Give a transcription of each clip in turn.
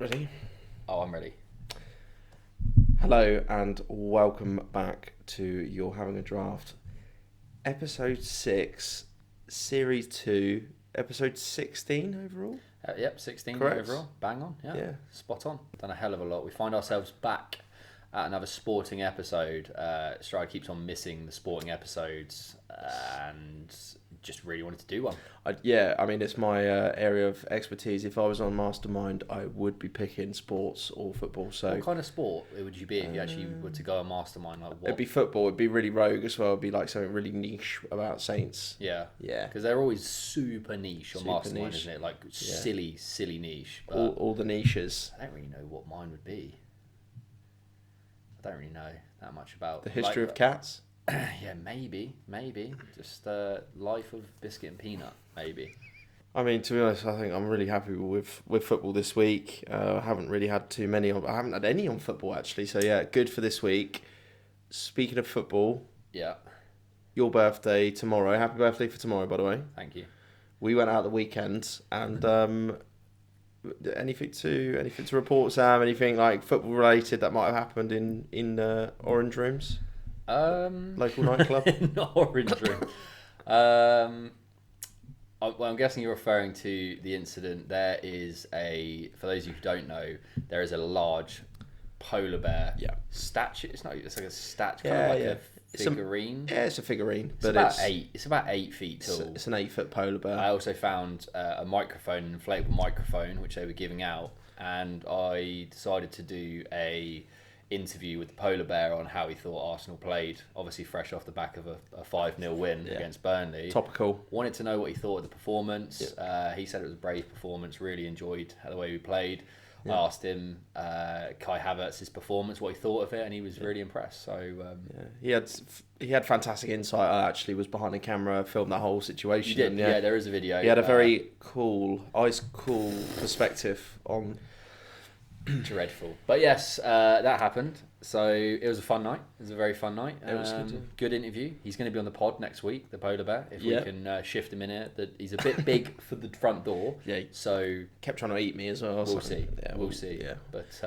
Ready? Oh, I'm ready. Hello and welcome back to You're Having a Draft. Episode 6, Series 2, Episode 16 overall? Yep, 16 Correct. overall. Bang on. Yeah. Spot on. Done a hell of a lot. We find ourselves back at another sporting episode. Stride keeps on missing the sporting episodes and just really wanted to do one. It's my area of expertise. If I was on Mastermind, I would be picking sports or football. So What kind of sport would you be if you actually were to go a mastermind? Like what? it'd be football. It'd be really rogue as well. It'd be like something really niche about Saints. Yeah. Yeah. Because they're always super niche on Super mastermind, niche. isn't it? Like silly niche. But All the niches. I don't really know what mine would be. I don't really know that much about The history of cats. Yeah, maybe. Just life of biscuit and peanut, maybe. I mean, to be honest, I think I'm really happy with football this week. I haven't really had too many on. I haven't had any on football actually. So yeah, good for this week. Speaking of football, Yeah, your birthday tomorrow. Happy birthday for tomorrow, by the way. thank you. We went out the weekend, and anything to report, Sam? Anything like football related that might have happened in Orange Rooms, local nightclub? Not Orange Room. I'm guessing you're referring to the incident. There is for those of you who don't know, there is a large polar bear statue. It's like a statue, kind of like a figurine. It's a figurine, but it's about 8 feet tall. It's an 8-foot polar bear. I also found a microphone, an inflatable microphone, which they were giving out, and I decided to do a interview with the polar bear on how he thought Arsenal played, obviously fresh off the back of a 5-0 win against Burnley. Topical. Wanted to know what he thought of the performance. He said it was a brave performance, really enjoyed the way we played. I asked him, Kai Havertz's performance, what he thought of it, and he was really impressed. So he had fantastic insight. I actually was behind the camera, filmed that whole situation. You did, yeah, there is a video. He had a very cool perspective on. Dreadful. But yes, that happened. So it was a fun night. It was a very fun night. It was good. Good interview. He's going to be on the pod next week, the polar bear, if we can shift him in here. He's a bit big for the front door. Yeah. So kept trying to eat me as well. We'll see. Yeah, we'll see. Yeah. But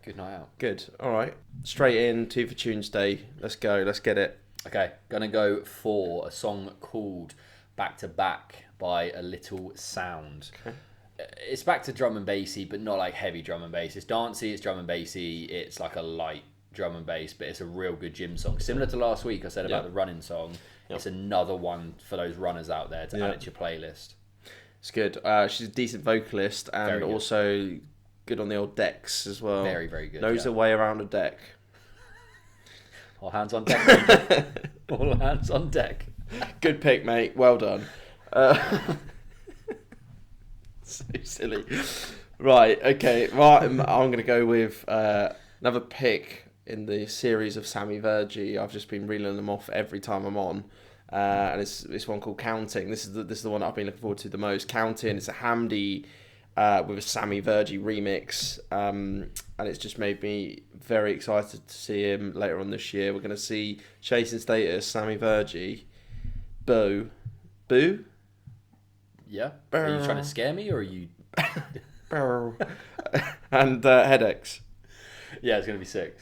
good night out. Good. All right. Straight in, 2 for Tuesday. Let's go. Let's get it. Okay. Going to go for a song called Back to Back by A Little Sound. Okay. It's back to drum and bassy, but not like heavy drum and bass. It's dancey, it's drum and bassy, it's like a light drum and bass, but it's a real good gym song. Similar to last week I said about the running song. It's another one for those runners out there to add it to your playlist. It's good. She's a decent vocalist and also good on the old decks as well. Very, very good. Knows her way around a deck. All hands on deck. All hands on deck. Good pick, mate. Well done. So silly. Right, okay. Right, I'm going to go with another pick in the series of Sammy Verji. I've just been reeling them off every time I'm on. And it's this one called Counting. This is the one I've been looking forward to the most. Counting. It's a Hamdi with a Sammy Verji remix. And it's just made me very excited to see him later on this year. We're going to see Chasing Status, Sammy Verji, Boo. Yeah. Are you trying to scare me or are you... and Headaches. Yeah, it's going to be sick.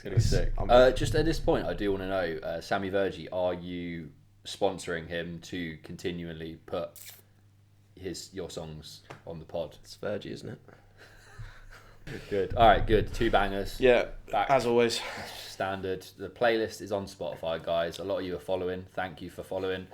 Just at this point, I do want to know, Sammy Verji, are you sponsoring him to continually put your songs on the pod? It's Verji, isn't it? Good. All right, good. 2 bangers. Yeah, back as always. Standard. The playlist is on Spotify, guys. A lot of you are following. Thank you for following.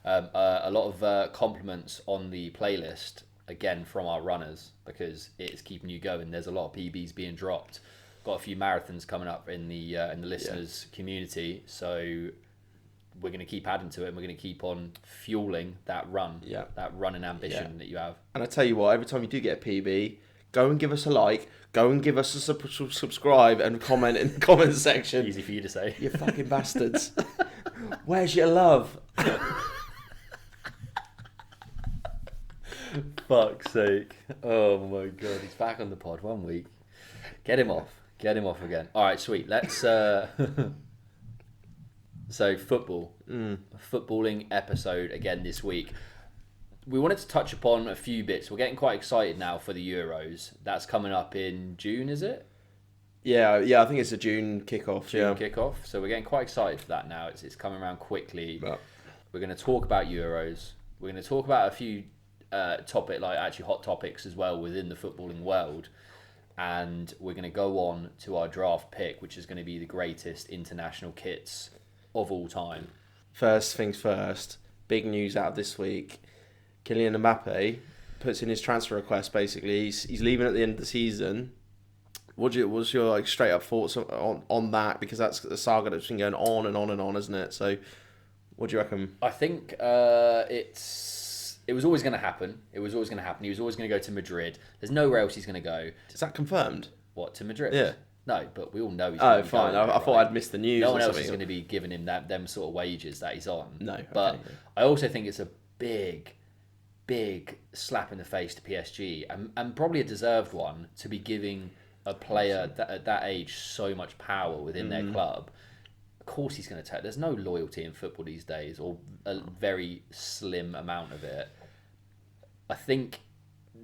A lot of compliments on the playlist, again, from our runners, because it's keeping you going. There's a lot of PBs being dropped. Got a few marathons coming up in the listeners community, so we're going to keep adding to it, and we're going to keep on fueling that run, that running ambition that you have. And I tell you what, every time you do get a PB, go and give us a like, go and give us a subscribe and comment in the comment section. Easy for you to say. You fucking bastards. Where's your love? Fuck's sake. Oh my god, he's back on the pod 1 week. Get him off again. Alright, sweet. Let's so football. A footballing episode again this week. we wanted to touch upon a few bits. We're getting quite excited now for the Euros. That's coming up in June, is it? Yeah, I think it's a June kickoff. June kickoff. So we're getting quite excited for that now. It's coming around quickly. Yeah. We're going to talk about Euros. We're going to talk about a few hot topics as well within the footballing world. And we're going to go on to our draft pick, which is going to be the greatest international kits of all time. First things first, big news out this week. Kylian Mbappe puts in his transfer request. Basically, he's leaving at the end of the season. What's your like straight up thoughts on that? Because that's a saga that's been going on and on and on, isn't it? So, what do you reckon? I think it was always going to happen. He was always going to go to Madrid. There's nowhere else he's going to go. Is that confirmed? What, to Madrid? Yeah. No, but we all know he's going to be fine. I thought I'd missed the news. No one else is going to be giving him them sort of wages that he's on. No. Okay, but I also think it's a big slap in the face to PSG and probably a deserved one to be giving a player at that age so much power within their club. Of course he's going to take. There's no loyalty in football these days, or a very slim amount of it. I think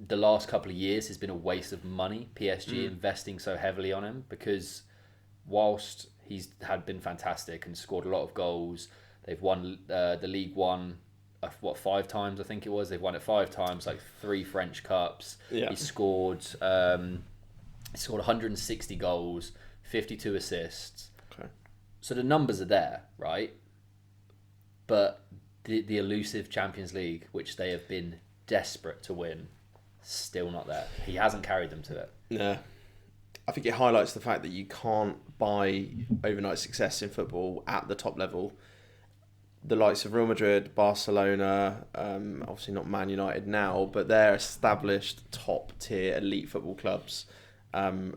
the last couple of years has been a waste of money, PSG investing so heavily on him, because whilst he's been fantastic and scored a lot of goals, they've won the League One 5 times, I think it was. They've won it 5 times, like 3 French Cups. Yeah. He scored 160 goals, 52 assists. Okay. So the numbers are there, right? But the elusive Champions League, which they have been desperate to win, still not there. He hasn't carried them to it. Yeah. I think it highlights the fact that you can't buy overnight success in football at the top level. The likes of Real Madrid, Barcelona, obviously not Man United now, but they're established top-tier elite football clubs. And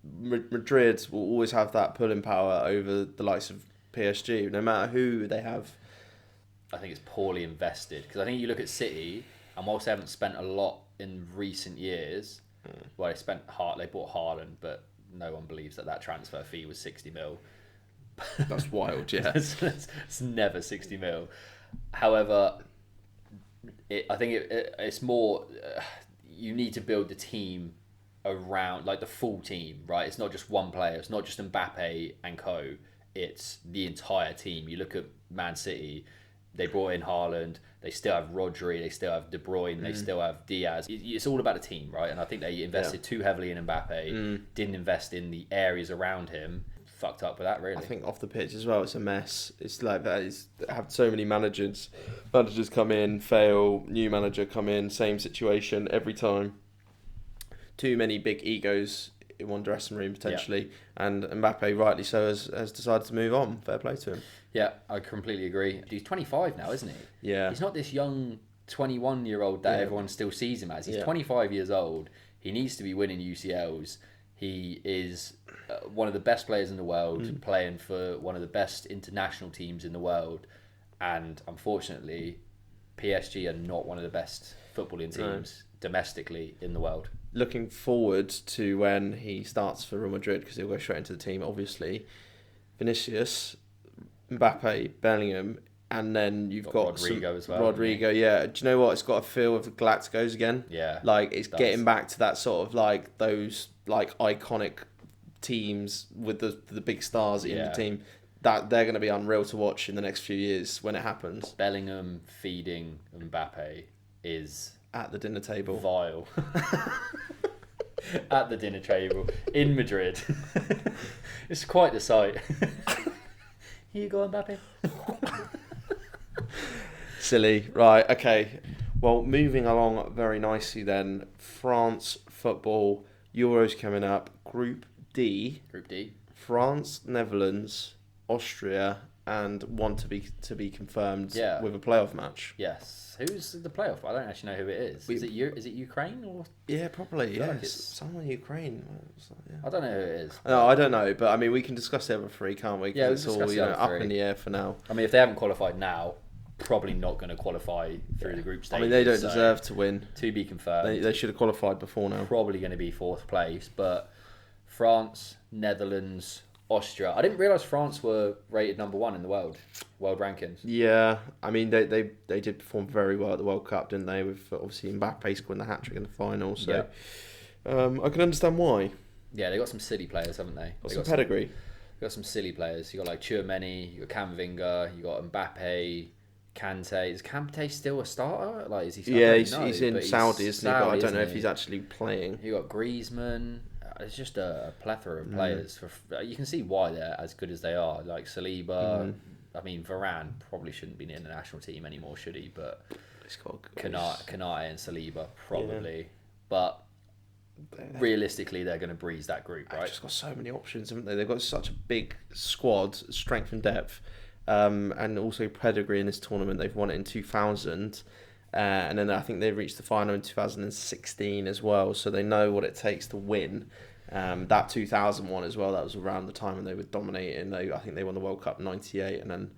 Madrid will always have that pulling power over the likes of PSG, no matter who they have. I think it's poorly invested, because I think you look at City, and whilst they haven't spent a lot in recent years, well, they bought Haaland, but no one believes that transfer fee was 60 mil. That's wild, yeah. It's never 60 mil. However, I think it's more, you need to build the team around, like the full team, right? It's not just one player. It's not just Mbappe and co. It's the entire team. You look at Man City, they brought in Haaland. They still have Rodri. They still have De Bruyne. They still have Diaz. It's all about a team, right? And I think they invested too heavily in Mbappe. Didn't invest in the areas around him. Fucked up with that, really. I think off the pitch as well, it's a mess. It's like that. Have so many managers come in, fail, new manager come in, same situation every time. Too many big egos in one dressing room potentially, and Mbappe, rightly so, has decided to move on. Fair play to him. Yeah, I completely agree. He's 25 now, isn't he? Yeah. He's not this young 21-year-old that everyone still sees him as. He's 25 years old. He needs to be winning UCLs. He is one of the best players in the world, playing for one of the best international teams in the world. And unfortunately, PSG are not one of the best footballing teams domestically in the world. Looking forward to when he starts for Real Madrid, because he'll go straight into the team, obviously. Vinicius, Mbappe, Bellingham, and then you've got Rodrigo as well. Rodrigo, yeah. Do you know what? It's got a feel of Galacticos again. Yeah. Like, it's getting back to that sort of like those like iconic teams with the big stars in the team. That they're going to be unreal to watch in the next few years when it happens. Bellingham feeding Mbappe is at the dinner table. Vile. At the dinner table in Madrid. It's quite the sight. Here you go, Mbappe. Silly. Right, okay. Well, moving along very nicely then. France football, Euros coming up. Group D. France, Netherlands, Austria, and one to be confirmed with a playoff match. Yes. Who's the playoff? I don't actually know who it is. Is it Ukraine or? Yeah, probably. Yeah, like it's someone in Ukraine. I don't know who it is. No, I don't know, but I mean, we can discuss the other 3, can't we? Yeah, it's all up in the air for now. I mean, if they haven't qualified now, probably not going to qualify through the group stage. I mean, they don't deserve to win. To be confirmed. They should have qualified before now. Probably going to be 4th place, but France, Netherlands, Austria. I didn't realise France were rated number 1 in the world rankings. Yeah, I mean they did perform very well at the World Cup, didn't they? With obviously Mbappe scoring the hat trick in the final. So I can understand why. Yeah, they got some silly players, haven't they? Got some pedigree. They got some silly players. You got like Tchouameni, you got Camavinga, you got Mbappe, Kante. Is Kante still a starter? Like, is he? Yeah, he's in Saudi, isn't he? But I don't know if he's actually playing. You got Griezmann. It's just a plethora of players. You can see why they're as good as they are. Like Saliba. I mean, Varane probably shouldn't be in the national team anymore, should he? But Kanate and Saliba probably. Yeah. But realistically, they're going to breeze that group, right? They've just got so many options, haven't they? They've got such a big squad, strength and depth, and also pedigree in this tournament. They've won it in 2000. And then I think they reached the final in 2016 as well, so they know what it takes to win. That 2001 as well, that was around the time when they were dominating. I think they won the World Cup in '98 and then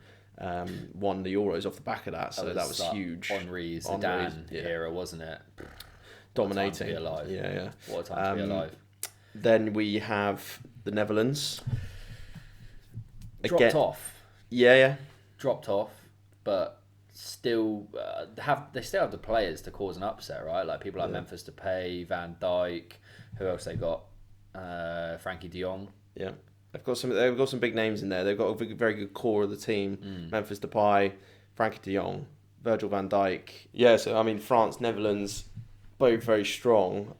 won the Euros off the back of that, so that was huge. Henri's Zidane era, wasn't it? Dominating. What a time to be alive. Yeah. What a time to be alive. Then we have the Netherlands. Dropped off. Yeah. Dropped off, but still they still have the players to cause an upset, right? Like people like Memphis Depay, Van Dijk. Who else they got? Frankie De Jong. Yeah, they've got some big names in there. They've got a very good core of the team. Memphis Depay, Frankie De Jong, Virgil van Dijk. Yeah, so I mean France, Netherlands, both very strong.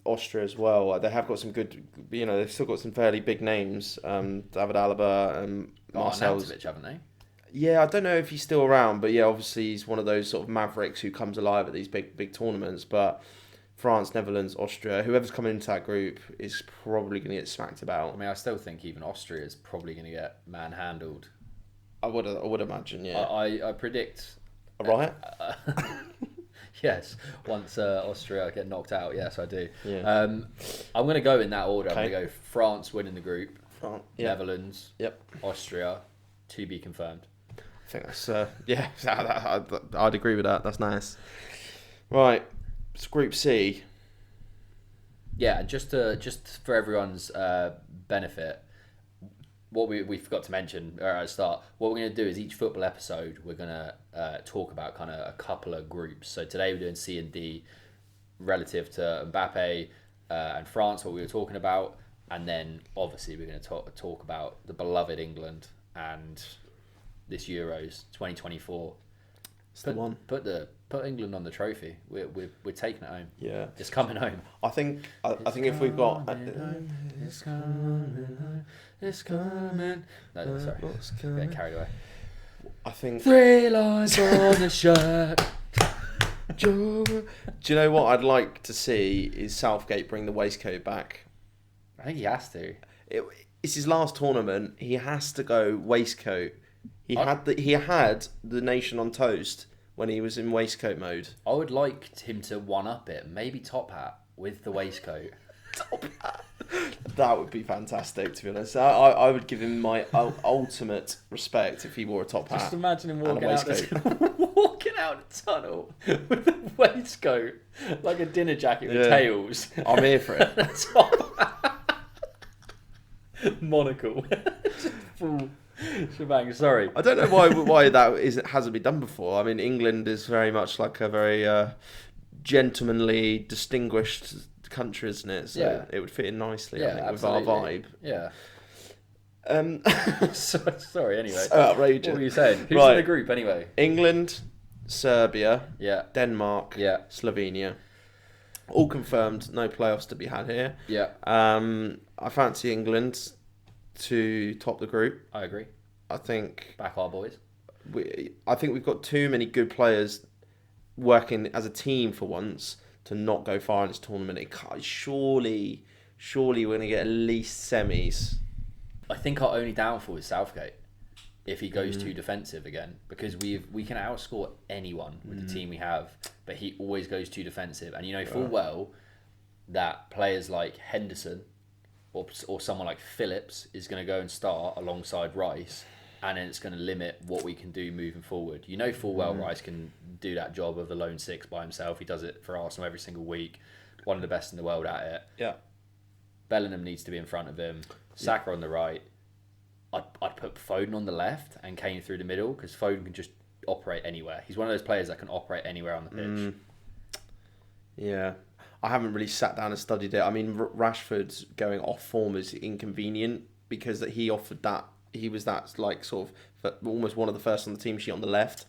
Austria as well. They have got some good. They've still got some fairly big names. David Alaba and Marcel. Arnautovic, haven't they? Yeah, I don't know if he's still around, but yeah, obviously he's one of those sort of mavericks who comes alive at these big tournaments. But France, Netherlands, Austria, whoever's coming into that group is probably going to get smacked about. I mean, I still think even Austria is probably going to get manhandled. I would imagine, yeah. I predict a riot. Yes, once Austria get knocked out, yes, I do. Yeah. I'm going to go in that order. Okay. I'm going to go France winning the group, Netherlands, Austria, to be confirmed. I think that's I'd agree with that. That's nice. Right, it's Group C. Yeah, and just for everyone's benefit, what we forgot to mention at the start, what we're going to do is each football episode we're going to talk about kind of a couple of groups. So today we're doing C and D relative to Mbappe and France, what we were talking about, and then obviously we're going to talk about the beloved England and this Euros 2024. It's the one. Put England on the trophy. We're taking it home. Yeah, it's coming home. I think if we've got. It's coming home. It's coming. No, sorry. Getting carried away. I think 3 lines on the shirt. Do you know what I'd like to see is Southgate bring the waistcoat back? I think he has to. It's his last tournament. He has to go waistcoat. He had the nation on toast when he was in waistcoat mode. I would like him to one-up it. Maybe top hat with the waistcoat. Top hat. That would be fantastic, to be honest. I would give him my ultimate respect if he wore a top hat. Just imagine him walking out the tunnel with a waistcoat, like a dinner jacket with tails. I'm here for it. Monocle. Full shebang. Sorry. I don't know why that hasn't been done before. I mean, England is very much like a very gentlemanly, distinguished country, isn't it? So it would fit in nicely, I think, with our vibe. Yeah. Sorry, anyway. So outrageous. What were you saying? Who's in the group, anyway? England, Serbia, yeah, Denmark, Slovenia. All confirmed, no playoffs to be had here. Yeah. I fancy England to top the group. I agree. I think... Back our boys. I think we've got too many good players working as a team for once to not go far in this tournament. Surely we're going to get at least semis. I think our only downfall is Southgate. If he goes too defensive again, because we can outscore anyone with the team we have, but he always goes too defensive, and you know full well that players like Henderson or someone like Phillips is going to go and start alongside Rice, and then it's going to limit what we can do moving forward. You know full well Rice can do that job of the lone six by himself. He does it for Arsenal every single week, one of the best in the world at it. Yeah. Bellingham needs to be in front of him. Saka on the right. I'd put Foden on the left and Kane through the middle because Foden can just operate anywhere. He's one of those players that can operate anywhere on the pitch. Yeah. I haven't really sat down and studied it. I mean, Rashford's going off form is inconvenient because that he offered that. He was that like sort of almost one of the first on the team sheet on the left.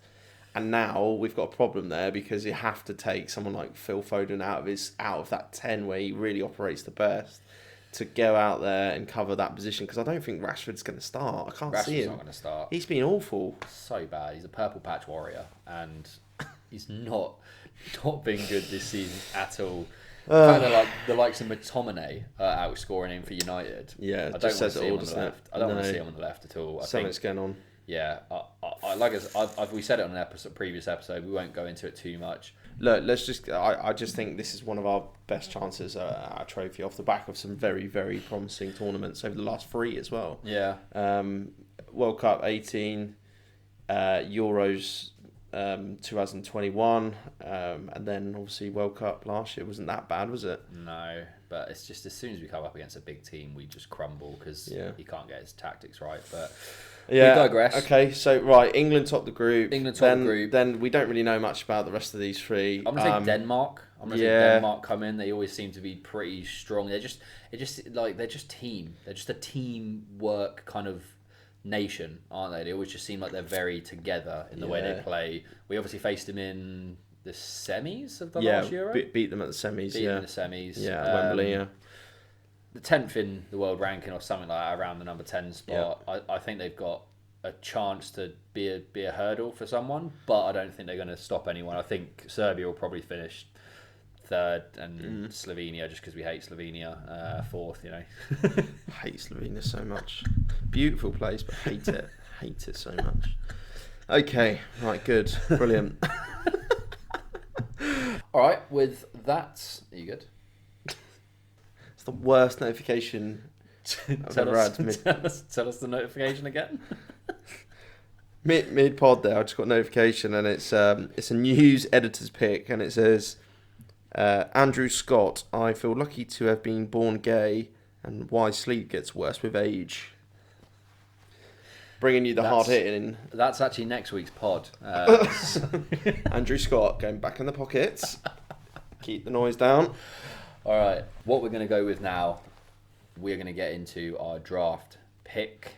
And now we've got a problem there because you have to take someone like Phil Foden out of that 10 where he really operates the best to go out there and cover that position because I don't think Rashford's going to start. I can't see him. Rashford's not going to start. He's been awful. So bad. He's a purple patch warrior and he's not been good this season at all. In fact, like the likes of McTominay outscoring him for United. Yeah, I don't want to see him on the left. I don't want to see him on the left at all. Something's going on. Yeah, we said it on an previous episode. We won't go into it too much. Look, I just think this is one of our best chances at a trophy off the back of some very, very promising tournaments over the last 3 as well. Yeah. World Cup 18, Euros 2021, and then obviously World Cup last year. Wasn't that bad, was it? No, but it's just as soon as we come up against a big team, we just crumble because he can't get his tactics right. But we digress. Okay, so right, England top the group. Then we don't really know much about the rest of these 3. I'm gonna say Denmark. I'm gonna say Denmark come in. They always seem to be pretty strong. They're just team. They're just a teamwork kind of nation, aren't they? They always just seem like they're very together in the way they play. We obviously faced them in the semis of the last Euro. Beat them at the semis. Beat them in the semis. Yeah, Wembley. Yeah. The 10th in the world ranking or something like that, around the number 10 spot. Yeah. I think they've got a chance to be a hurdle for someone, but I don't think they're going to stop anyone. I think Serbia will probably finish 3rd and Slovenia, just because we hate Slovenia, 4th, you know. Hate Slovenia so much. Beautiful place, but hate it. Hate it so much. Okay, right, good. Brilliant. All right, with that, are you good? It's the worst notification I've ever had. Tell us the notification again. Mid pod there, I just got a notification and it's a news editor's pick and it says, Andrew Scott, I feel lucky to have been born gay and why sleep gets worse with age. Bringing you the hard hitting. That's actually next week's pod. Andrew Scott going back in the pockets. Keep the noise down. All right, what we're going to go with now, we're going to get into our draft pick,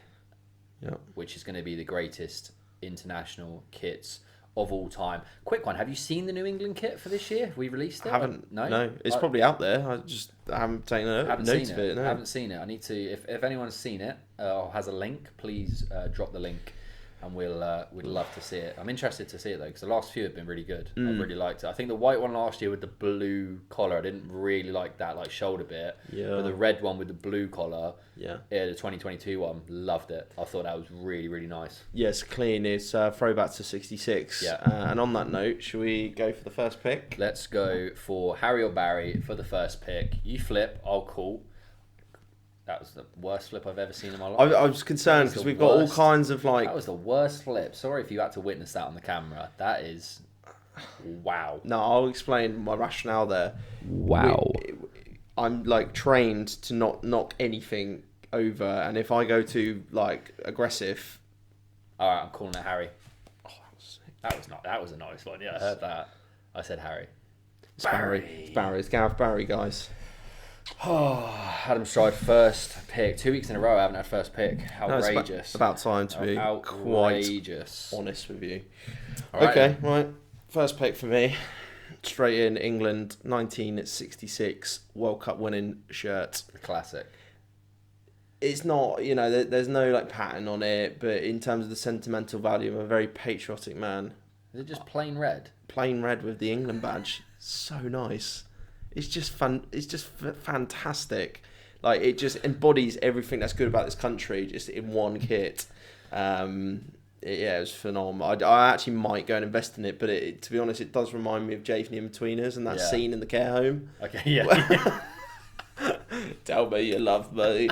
which is going to be the greatest international kits of all time. Quick one, have you seen the New England kit for this year? Have we released it? I haven't. No, it's probably out there. I haven't taken a note of it. No. I haven't seen it. I need to. If anyone's seen it or has a link, please drop the link, and we'd love to see it. I'm interested to see it though because the last few have been really good. I really liked it. I think the white one last year with the blue collar, I didn't really like that shoulder bit. Yeah. But the red one with the blue collar, the 2022 one, loved it. I thought that was really, really nice. Yes, clean. It's throwback to 66. Yeah. And on that note, should we go for the first pick? Let's go for Harry or Barry for the first pick. You flip, I'll call. That was the worst flip I've ever seen in my life. I was concerned because we've got all kinds of like... That was the worst flip. Sorry if you had to witness that on the camera. That is... Wow. No, I'll explain my rationale there. Wow. I'm like trained to not knock anything over, and if I go too like aggressive... Alright, I'm calling it Harry. Oh, that was a nice one. Yeah, I heard that. I said Harry. It's Barry. It's Gareth Barry, guys. Adam Stride first pick. 2 weeks in a row I haven't had first pick. Outrageous. No, it's about time to be outrageous. Quite honest with you. Right, okay, right. First pick for me. Straight in England, 1966 World Cup winning shirt. Classic. It's not, there's no like pattern on it, but in terms of the sentimental value, I'm a very patriotic man. Is it just plain red? Plain red with the England badge. So nice. It's just fun. It's just fantastic. Like it just embodies everything that's good about this country, just in one kit. It was phenomenal. I actually might go and invest in it, but to be honest, it does remind me of Jave and Betweeners and that scene in the care home. Okay, yeah. Tell me you love me.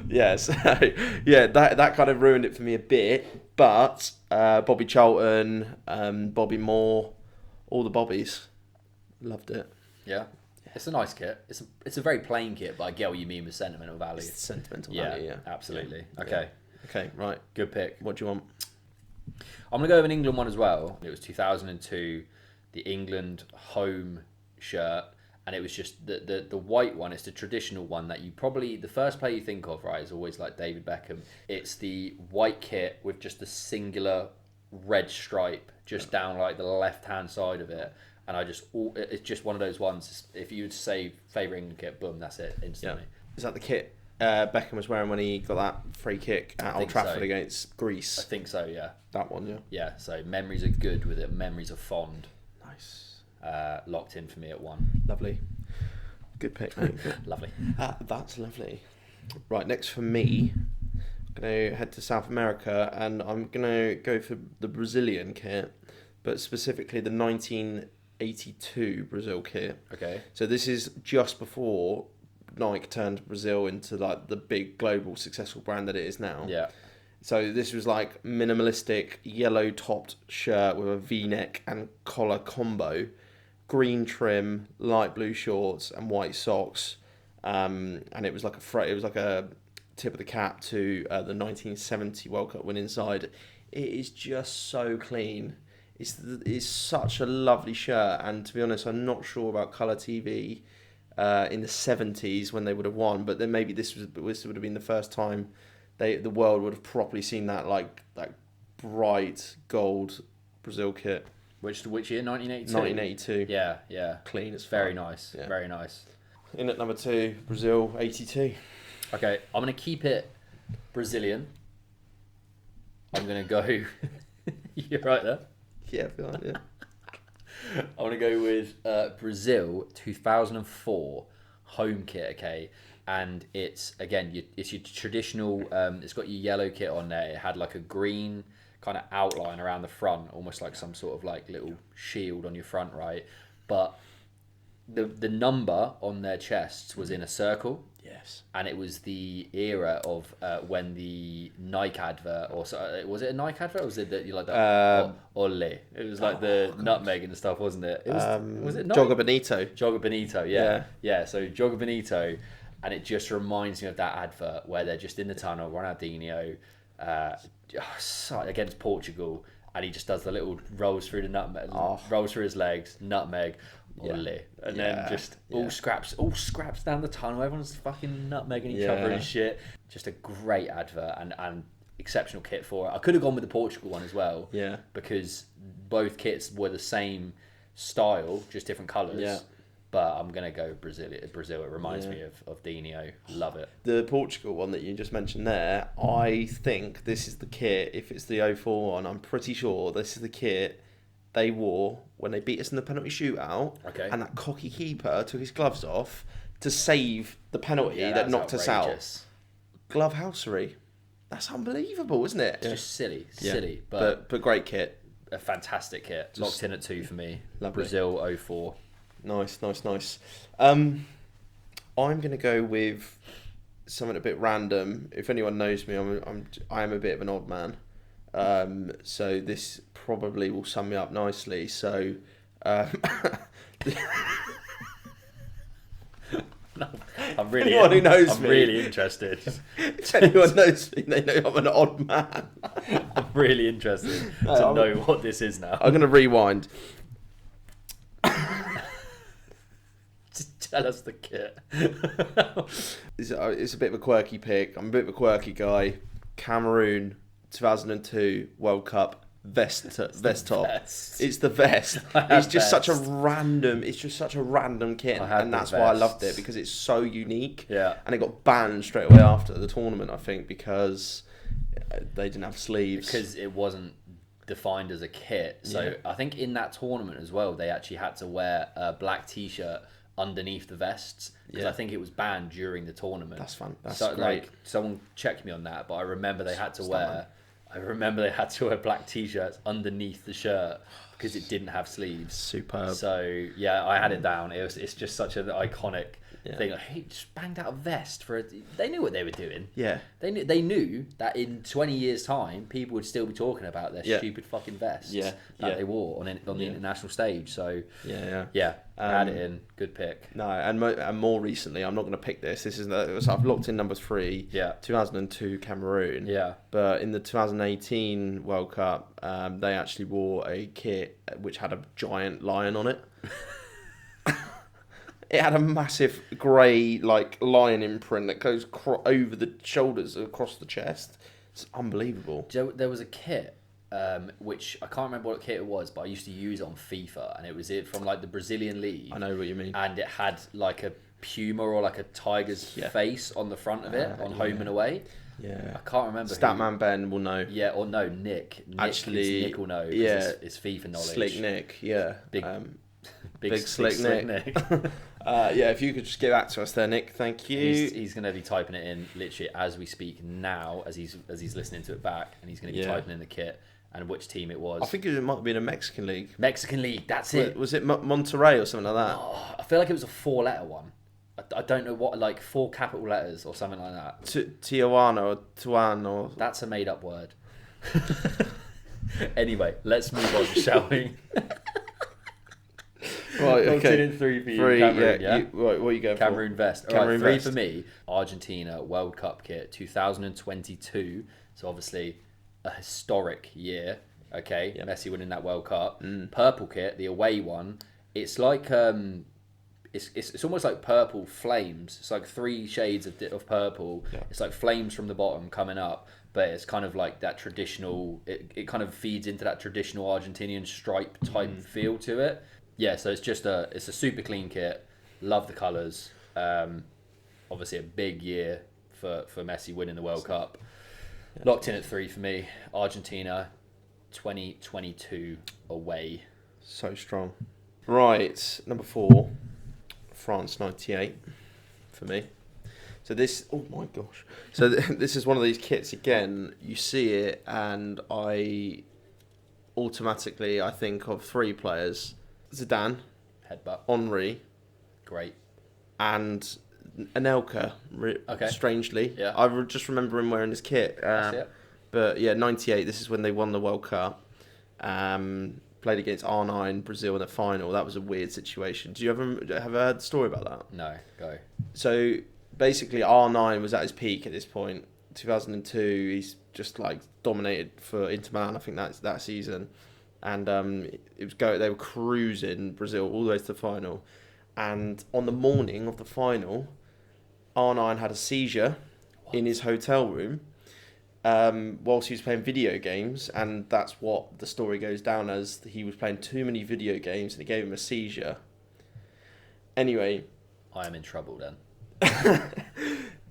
That kind of ruined it for me a bit. But Bobby Charlton, Bobby Moore, all the Bobbies. Loved it. Yeah. It's a nice kit. It's a very plain kit, but I get what you mean with sentimental value. It's sentimental value, yeah. Absolutely. Yeah. Okay. Okay, right. Good pick. What do you want? I'm going to go with an England one as well. It was 2002, the England home shirt, and it was just the white one. It's the traditional one that you probably, the first player you think of, right, is always like David Beckham. It's the white kit with just a singular red stripe just down like the left-hand side of it. And it's just one of those ones. If you would say favourite England kit, boom, that's it, instantly. Yeah. Is that the kit Beckham was wearing when he got that free kick at Old Trafford against Greece? I think so, yeah. That one, yeah. Yeah, so memories are good with it. Memories are fond. Nice. Locked in for me at 1. Lovely. Good pick, mate. Lovely. That's lovely. Right, next for me, I'm going to head to South America and I'm going to go for the Brazilian kit, but specifically the 1982 Brazil kit. Okay. So this is just before Nike turned Brazil into like the big global successful brand that it is now. Yeah. So this was like minimalistic yellow topped shirt with a V-neck and collar combo, green trim, light blue shorts and white socks, and it was like a tip of the cap to the 1970 World Cup win inside. It is just so clean. It's such a lovely shirt, and to be honest, I'm not sure about colour TV in the 70s when they would have won, but then maybe this would have been the first time the world would have properly seen that bright gold Brazil kit. Which year? 1982? 1982. Yeah. Clean as fuck. Very nice. Yeah. Very nice. In at number 2, Brazil 82. Okay, I'm going to keep it Brazilian. I'm going to go... You're right there. Yeah, I feel like, yeah. I want to go with Brazil 2004 home kit, okay? And it's, again, it's your traditional, it's got your yellow kit on there. It had like a green kind of outline around the front, almost like some sort of like little shield on your front, right? But the number on their chests was in a circle. Yes. And it was the era of when the Nike advert, was it a Nike advert, or was it like the Ole? It was like the nutmeg and stuff, wasn't it? It was it Nike? Joga Bonito. Joga Bonito, yeah. So Joga Bonito, and it just reminds me of that advert where they're just in the tunnel, Ronaldinho, against Portugal, and he just does the little rolls through the nutmeg, rolls through his legs, nutmeg. Ole. And then just all scraps down the tunnel. Everyone's fucking nutmegging each other and shit. Just a great advert and exceptional kit for it. I could have gone with the Portugal one as well. Yeah. Because both kits were the same style, just different colours. Yeah. But I'm going to go Brazil. It reminds me of Dinho. Love it. The Portugal one that you just mentioned there, I think this is the kit. If it's the 04 one, I'm pretty sure this is the kit they wore when they beat us in the penalty shootout. Okay. And that cocky keeper took his gloves off to save the penalty that knocked us out. Glovehousery. That's unbelievable, isn't it? It's just silly. But great kit. A fantastic kit. Just locked in at 2 for me. Lovely. Brazil 04. Nice. I'm going to go with something a bit random. If anyone knows me, I am a bit of an odd man. So this probably will sum me up nicely. So, I'm really interested. If anyone knows me, they know I'm an odd man. I'm really interested to know what this is now. I'm going to rewind. Just tell us the kit. It's a bit of a quirky pick. I'm a bit of a quirky guy. Cameroon 2002 World Cup vest top. It's the vest. It's just such a random kit, and that's why I loved it, because it's so unique. Yeah. And it got banned straight away after the tournament, I think, because they didn't have sleeves. Because it wasn't defined as a kit. So I think in that tournament as well, they actually had to wear a black t-shirt underneath the vests, because I think it was banned during the tournament. That's fun. That's so, great. Like, someone checked me on that, but I remember they had to wear black t-shirts underneath the shirt, because it didn't have sleeves. Superb. So yeah, I had it down. It's just such an iconic thing. Like, he just banged out a vest for they knew what they were doing. Yeah. They knew that in 20 years' time, people would still be talking about their stupid fucking vests that they wore on the international stage. So yeah, I had it in. Good pick. No, and more recently, I'm not going to pick this. So I've locked in number 3. Yeah. 2002 Cameroon. Yeah. But in the 2018 World Cup, they actually wore a kit which had a giant lion on it. It had a massive grey lion imprint that goes over the shoulders across the chest. It's unbelievable. There was a kit which I can't remember what kit it was, but I used to use it on FIFA, and it was from the Brazilian league. I know what you mean. And it had a puma or a tiger's face on the front of it on home and away. Yeah, I can't remember. Statman Ben will know. Yeah, or no, Nick. Nick will know. Yeah, it's FIFA knowledge. Slick Nick. Yeah, big slick Nick. If you could just give that to us there, Nick. Thank you. He's going to be typing it in literally as we speak now, as he's listening to it back, and he's going to be typing in the kit and which team it was. I think it might have been a Mexican league. Mexican league, that's it. Was it Monterrey or something like that? Oh, I feel like it was a 4-letter one. I don't know what, 4 capital letters or something like that. Tijuana or Tuan or... That's a made-up word. Anyway, let's move on, shall we? Right, okay. In 3 for you, Cameroon, yeah? What are you going Cameroon for? vest. All Cameroon right, 3 vest. for me. Argentina World Cup kit 2022. So obviously a historic year. Okay, Messi winning that World Cup. Purple kit, the away one. It's like it's almost like purple flames. It's like 3 shades of purple. Yeah. It's like flames from the bottom coming up, but it's kind of like that traditional. It kind of feeds into that traditional Argentinian stripe type feel to it. Yeah, so it's a super clean kit. Love the colours. Obviously a big year for Messi winning the World Cup. Locked in at 3 for me. Argentina 2022 away. So strong. Right, number 4. France 98 for me. So this, oh my gosh. So this is one of these kits again. You see it and I automatically think of 3 players. Zidane, headbutt, Henry, great, and Anelka. Strangely, I just remember him wearing his kit. That's it. But yeah, 98. This is when they won the World Cup. Played against R9 Brazil in the final. That was a weird situation. Do you ever have heard the story about that? No, go. So basically, R9 was at his peak at this point. 2002, he's just dominated for Inter Milan. I think that's that season. And they were cruising Brazil all the way to the final. And on the morning of the final, R9 had a seizure in his hotel room whilst he was playing video games. And that's what the story goes down as. He was playing too many video games and it gave him a seizure. Anyway. I am in trouble then.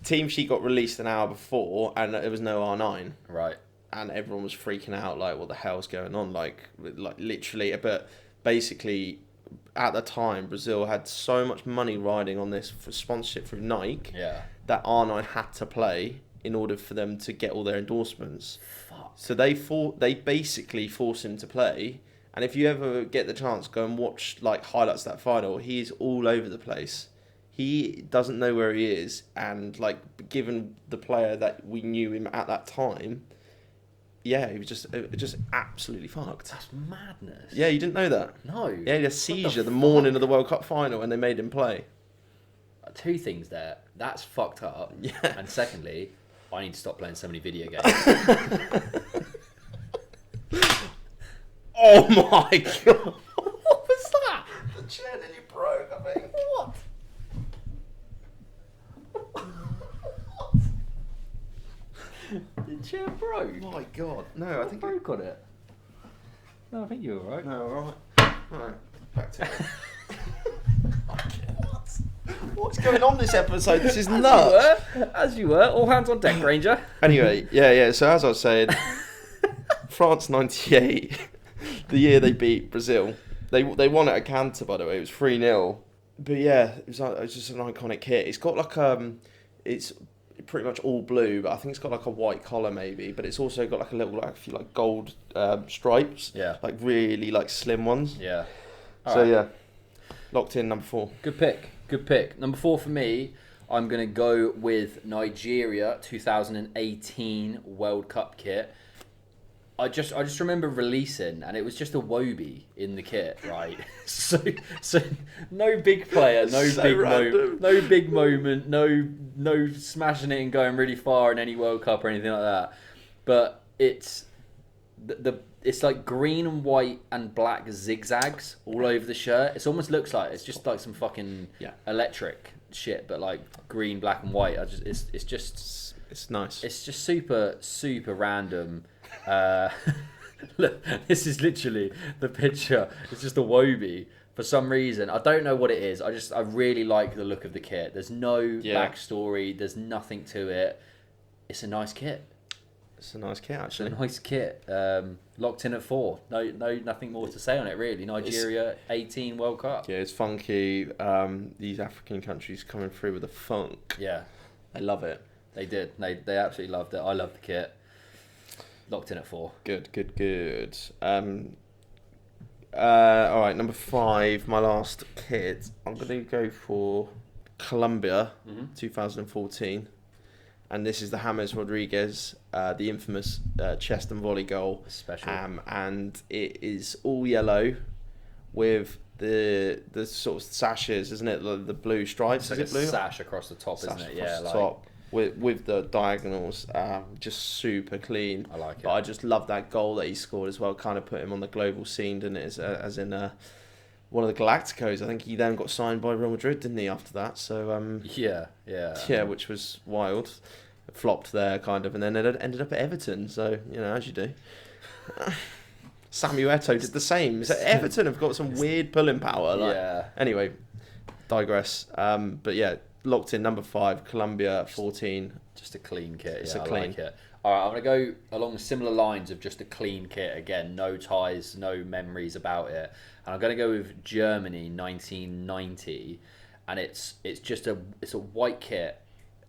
Team sheet got released an hour before and there was no R9. Right. And everyone was freaking out, what the hell's going on? Literally. But basically, at the time, Brazil had so much money riding on this for sponsorship through Nike that R9 had to play in order for them to get all their endorsements. Fuck. So they basically forced him to play. And if you ever get the chance, go and watch highlights of that final. He's all over the place. He doesn't know where he is. And given the player that we knew him at that time... Yeah, he was just absolutely fucked. That's madness. Yeah, you didn't know that? No. Yeah, he had a seizure the morning of the World Cup final and they made him play. 2 things there. That's fucked up. Yeah. And secondly, I need to stop playing so many video games. Oh my god. What was that? The chair nearly broke, I think. What? The chair broke. Oh my god. No, I think broke on it. No, I think you're alright. No, alright. Alright, back to it. What's going on this episode? This is nuts. As you were. All hands on deck, Ranger. Anyway, yeah. So as I was saying, France 98, the year they beat Brazil. They won it at Cantor, by the way. It was 3-0. But yeah, it was just an iconic kit. It's got it's pretty much all blue, but I think it's got like a white collar maybe, but it's also got like a little like a few like gold stripes. Yeah. Like really like slim ones. Yeah. So yeah, locked in number 4. Good pick. Number 4 for me, I'm going to go with Nigeria 2018 World Cup kit. I just remember releasing, and it was just a Wobie in the kit, right? so no big player, no big moment, no smashing it and going really far in any World Cup or anything like that. But it's it's like green and white and black zigzags all over the shirt. It almost looks like it's just like some fucking electric shit, but like green, black, and white. It's nice. It's just super random. Look, this is literally the picture. It's just a Wobie for some reason. I don't know what it is. I really like the look of the kit. There's no backstory. There's nothing to it. It's a nice kit. It's a nice kit, actually. It's a nice kit. Locked in at 4. Nothing more to say on it, really. Nigeria 18 World Cup. Yeah, it's funky. These African countries coming through with the funk. Yeah, I love it. They did. They absolutely loved it. I love the kit. Locked in at 4. Good. All right, number 5, my last kit. I'm going to go for Colombia, 2014. And this is the James Rodriguez, the infamous chest and volley goal. Special. And it is all yellow with the sort of sashes, isn't it? The blue stripes. It's like is it blue? Sash across the top, Sash isn't it? across Yeah, the like top. With the diagonals, just super clean. I like it. But I just love that goal that he scored as well. Kind of put him on the global scene, didn't it? As in one of the Galacticos. I think he then got signed by Real Madrid, didn't he? After that, so yeah, which was wild. Flopped there, kind of, and then it ended up at Everton. So as you do. Samuel Eto'o did the same. So Everton have got some weird pulling power. Anyway, digress. But yeah. Locked in number 5, Colombia 14. Just a clean kit. It's I clean. like it. All right, I'm gonna go along similar lines of just a clean kit again. No ties, no memories about it. And I'm gonna go with Germany 1990, and it's a white kit,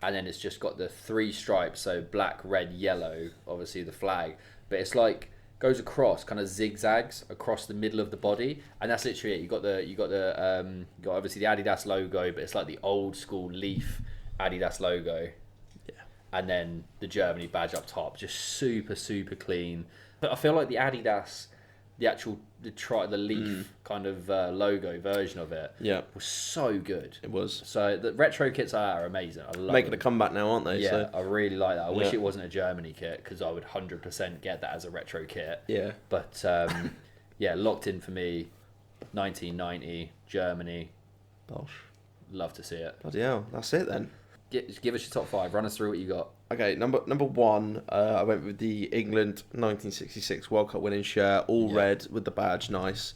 and then it's just got the 3 stripes, so black, red, yellow. Obviously the flag, but it's like goes across, kind of zigzags across the middle of the body, and that's literally it. You got obviously the Adidas logo, but it's like the old school leaf Adidas logo, and then the Germany badge up top, just super clean. But I feel like the Adidas, the leaf kind of logo version of it, was so good. It was. So the retro kits are amazing. I love making them. a comeback now, aren't they? Yeah, so. I really like that. I wish it wasn't a Germany kit, because I would 100% get that as a retro kit. Yeah. But locked in for me. 1990 Germany. Bosh. Love to see it. Bloody hell, that's it then. Give us your top 5. Run us through what you got. Okay, number 1, I went with the England 1966 World Cup winning shirt, all red with the badge, nice.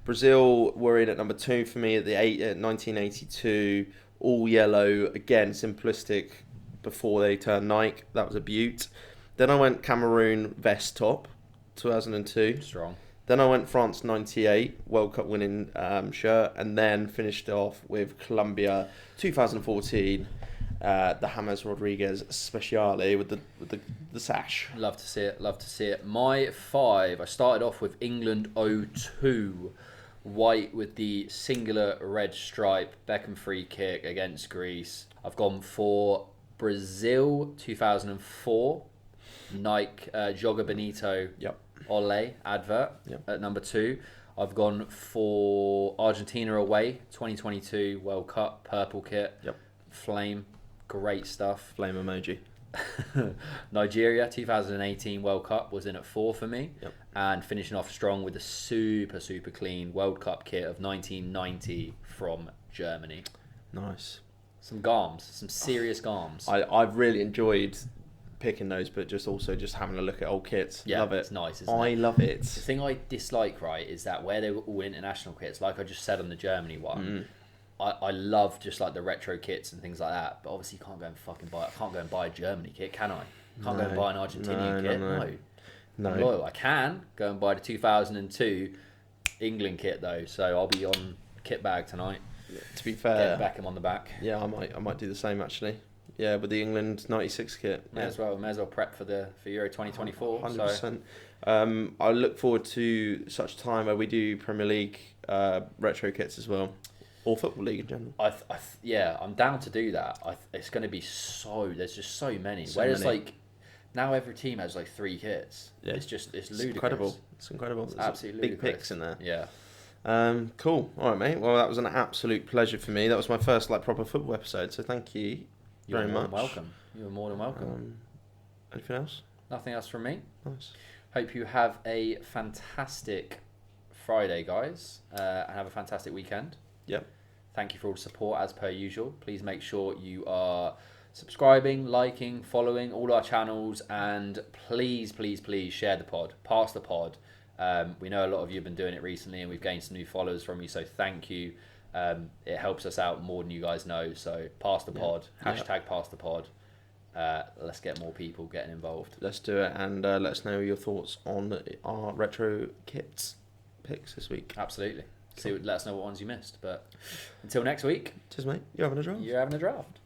Brazil were in at number 2 for me at the 1982, all yellow, again simplistic before they turned Nike. That was a beaut. Then I went Cameroon vest top, 2002. Strong. Then I went France 98 World Cup winning shirt, and then finished off with Colombia 2014. The James Rodriguez Speciale with the sash. Love to see it. My 5, I started off with England 02, white with the singular red stripe, Beckham free kick against Greece. I've gone for Brazil 2004, Nike Joga Bonito Ole advert at number 2. I've gone for Argentina away 2022 World Cup purple kit. Flame. Great stuff. Flame emoji. Nigeria 2018 World Cup was in at 4 for me, and finishing off strong with a super clean World Cup kit of 1990 from Germany. Nice. Some garms, some serious garms. I've really enjoyed picking those, but just having a look at old kits. Love it. It's nice, isn't it? Love it. The thing I dislike, right, is that where they were all international kits, like I just said on the Germany one. I love just like the retro kits and things like that, but obviously you can't go and fucking buy. I can't go and buy a Germany kit, can I? Can't go and buy an Argentinian kit. No. I'm loyal. I can go and buy the 2002 England kit though, so I'll be on kit bag tonight. To be fair, get Beckham on the back. Yeah, I might do the same actually. Yeah, with the England '96 kit. May as well prep for Euro 2024. 100%. I look forward to such time where we do Premier League retro kits as well, or Football League in general. I'm down to do that. It's going to be there's just so many. Whereas like now every team has like 3 kits. Yeah. It's ludicrous. Incredible. It's incredible. It's absolutely big ludicrous. picks in there. Yeah. Cool. All right, mate. Well, that was an absolute pleasure for me. That was my first proper football episode. So thank you very much. You're more than welcome. Anything else? Nothing else from me. Nice. Hope you have a fantastic Friday, guys, and have a fantastic weekend. Yep. Thank you for all the support as per usual. Please make sure you are subscribing, liking, following all our channels, and please share the pod. Pass the pod. We know a lot of you have been doing it recently, and we've gained some new followers from you, so thank you. It helps us out more than you guys know, so pass the pod. Hashtag pass the pod. Let's get more people getting involved. Let's do it, and let us know your thoughts on our retro kits picks this week. Absolutely. Let us know what ones you missed. But until next week. Cheers, mate. You're having a draft. You're having a draft.